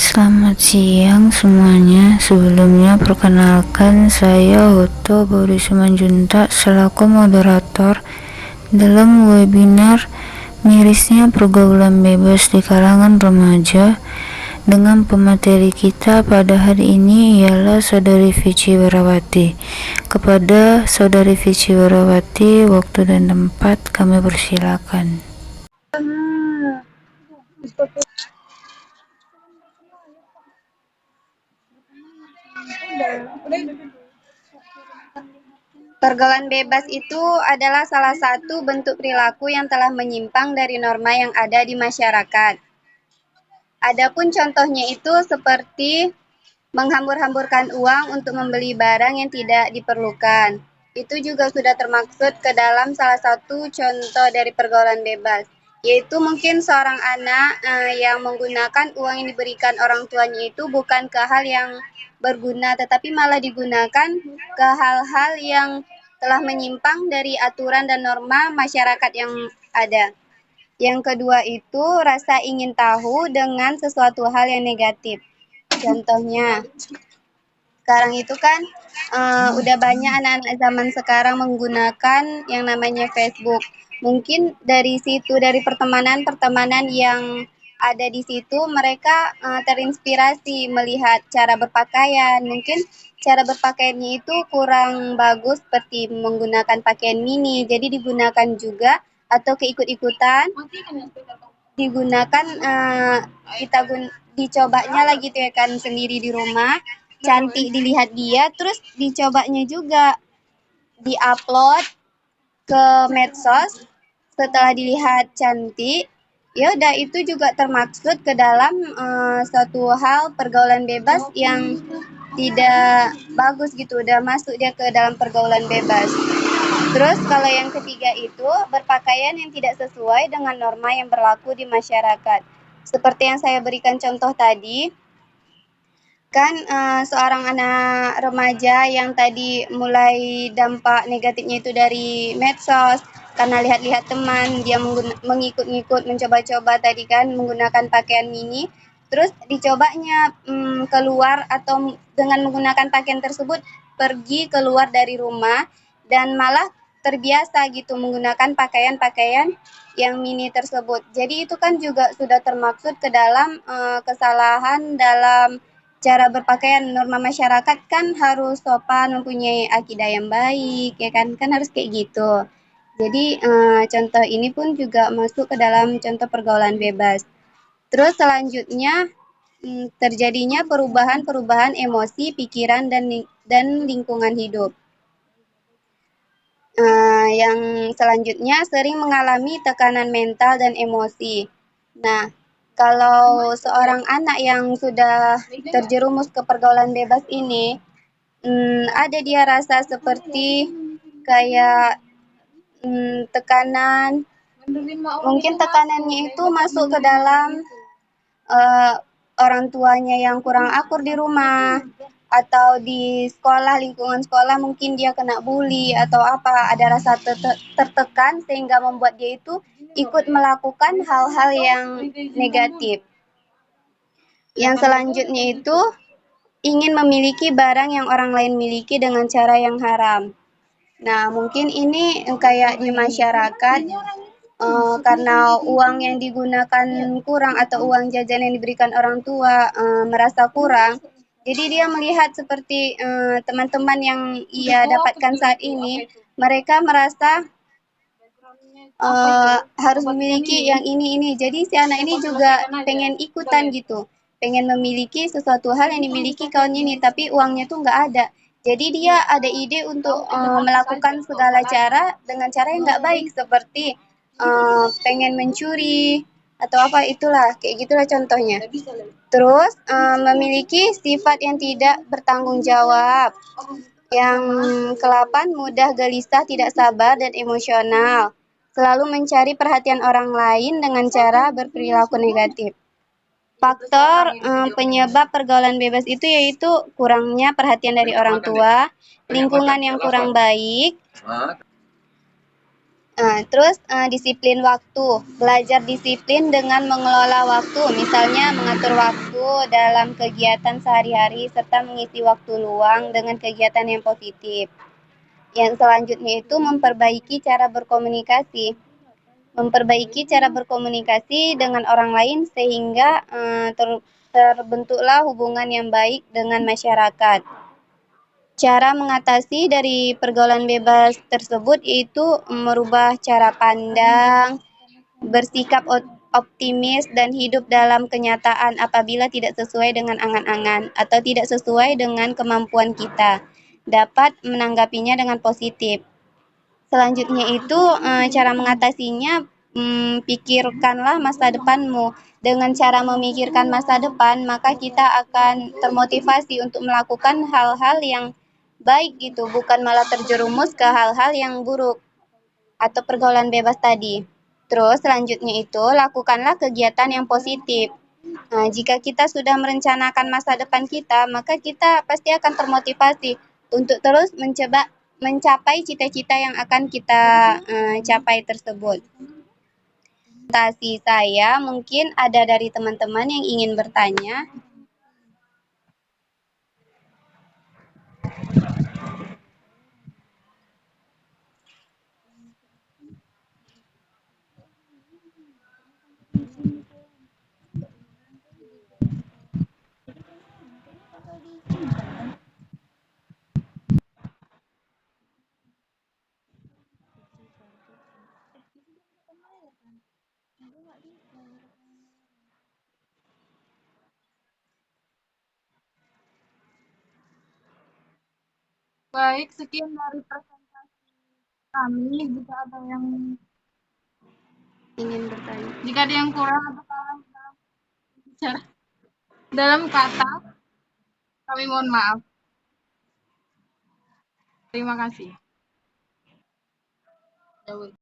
Selamat siang semuanya. Sebelumnya perkenalkan, saya Hoto Boris Simanjuntak selaku moderator dalam webinar mirisnya pergaulan bebas di kalangan remaja. Dengan pemateri kita pada hari ini ialah Saudari Vici Warawati. Kepada Saudari Vici Warawati, waktu dan tempat kami persilakan. Pergaulan bebas itu adalah salah satu bentuk perilaku yang telah menyimpang dari norma yang ada di masyarakat. Adapun contohnya itu seperti menghambur-hamburkan uang untuk membeli barang yang tidak diperlukan. Itu juga sudah termaksud ke dalam salah satu contoh dari pergaulan bebas, yaitu mungkin seorang anak yang menggunakan uang yang diberikan orang tuanya itu bukan ke hal yang berguna, tetapi malah digunakan ke hal-hal yang telah menyimpang dari aturan dan norma masyarakat yang ada. Yang kedua itu rasa ingin tahu dengan sesuatu hal yang negatif. Contohnya, sekarang itu kan udah banyak anak-anak zaman sekarang menggunakan yang namanya Facebook. Mungkin dari situ, dari pertemanan-pertemanan yang ada di situ, mereka terinspirasi melihat cara berpakaian. Mungkin cara berpakaiannya itu kurang bagus seperti menggunakan pakaian mini, jadi digunakan juga atau keikut-ikutan digunakan dicobanya lagi tuh ya kan sendiri di rumah, cantik dilihat dia, terus dicobanya juga diupload ke medsos. Setelah dilihat cantik, ya udah itu juga termaksud ke dalam suatu hal pergaulan bebas yang tidak bagus gitu, udah masuk dia ke dalam pergaulan bebas. Terus kalau yang ketiga itu berpakaian yang tidak sesuai dengan norma yang berlaku di masyarakat. Seperti yang saya berikan contoh tadi, kan seorang anak remaja yang tadi mulai dampak negatifnya itu dari medsos, karena lihat-lihat teman, dia mengikut-ngikut, mencoba-coba tadi kan menggunakan pakaian mini, terus dicobanya keluar atau dengan menggunakan pakaian tersebut pergi keluar dari rumah dan malah terbiasa gitu menggunakan pakaian-pakaian yang mini tersebut. Jadi itu kan juga sudah termaksud ke dalam kesalahan dalam cara berpakaian. Norma masyarakat kan harus sopan, mempunyai akidah yang baik, ya kan? Kan harus kayak gitu. Jadi contoh ini pun juga masuk ke dalam contoh pergaulan bebas. Terus selanjutnya terjadinya perubahan-perubahan emosi, pikiran dan lingkungan hidup. Yang selanjutnya sering mengalami tekanan mental dan emosi. Nah, kalau seorang anak yang sudah terjerumus ke pergaulan bebas ini, ada dia rasa seperti kayak tekanan. Mungkin tekanannya itu masuk ke dalam orang tuanya yang kurang akur di rumah, atau di sekolah, lingkungan sekolah mungkin dia kena bully atau apa, ada rasa tertekan sehingga membuat dia itu ikut melakukan hal-hal yang negatif. Yang selanjutnya itu ingin memiliki barang yang orang lain miliki dengan cara yang haram. Nah, mungkin ini kayak di masyarakat karena uang yang digunakan kurang atau uang jajan yang diberikan orang tua merasa kurang, jadi dia melihat seperti teman-teman yang ia dapatkan saat ini, mereka merasa harus memiliki yang ini. Jadi si anak ini juga pengen ikutan gitu, pengen memiliki sesuatu hal yang dimiliki kawan ini, tapi uangnya tuh nggak ada. Jadi dia ada ide untuk melakukan segala cara dengan cara yang nggak baik, seperti pengen mencuri atau apa, itulah kayak gitulah contohnya. Terus memiliki sifat yang tidak bertanggung jawab. Yang ke-8, mudah gelisah, tidak sabar dan emosional. Selalu mencari perhatian orang lain dengan cara berperilaku negatif. Faktor penyebab pergaulan bebas itu yaitu kurangnya perhatian dari orang tua, lingkungan yang kurang baik, terus disiplin waktu. Belajar disiplin dengan mengelola waktu, misalnya mengatur waktu itu dalam kegiatan sehari-hari serta mengisi waktu luang dengan kegiatan yang positif. Yang selanjutnya itu memperbaiki cara berkomunikasi. Memperbaiki cara berkomunikasi dengan orang lain sehingga terbentuklah hubungan yang baik dengan masyarakat. Cara mengatasi dari pergaulan bebas tersebut yaitu merubah cara pandang, bersikap optimis dan hidup dalam kenyataan apabila tidak sesuai dengan angan-angan atau tidak sesuai dengan kemampuan kita. Dapat menanggapinya dengan positif. Selanjutnya itu cara mengatasinya, pikirkanlah masa depanmu. Dengan cara memikirkan masa depan, maka kita akan termotivasi untuk melakukan hal-hal yang baik gitu, bukan malah terjerumus ke hal-hal yang buruk atau pergaulan bebas tadi. Terus selanjutnya itu lakukanlah kegiatan yang positif. Nah, jika kita sudah merencanakan masa depan kita, maka kita pasti akan termotivasi untuk terus mencapai cita-cita yang akan kita capai tersebut. Presentasi saya mungkin ada dari teman-teman yang ingin bertanya. Baik, sekian dari presentasi kami. Jika ada yang Ingin bertanya. jika ada yang kurang atau salah dalam kata, kami mohon maaf. Terima kasih.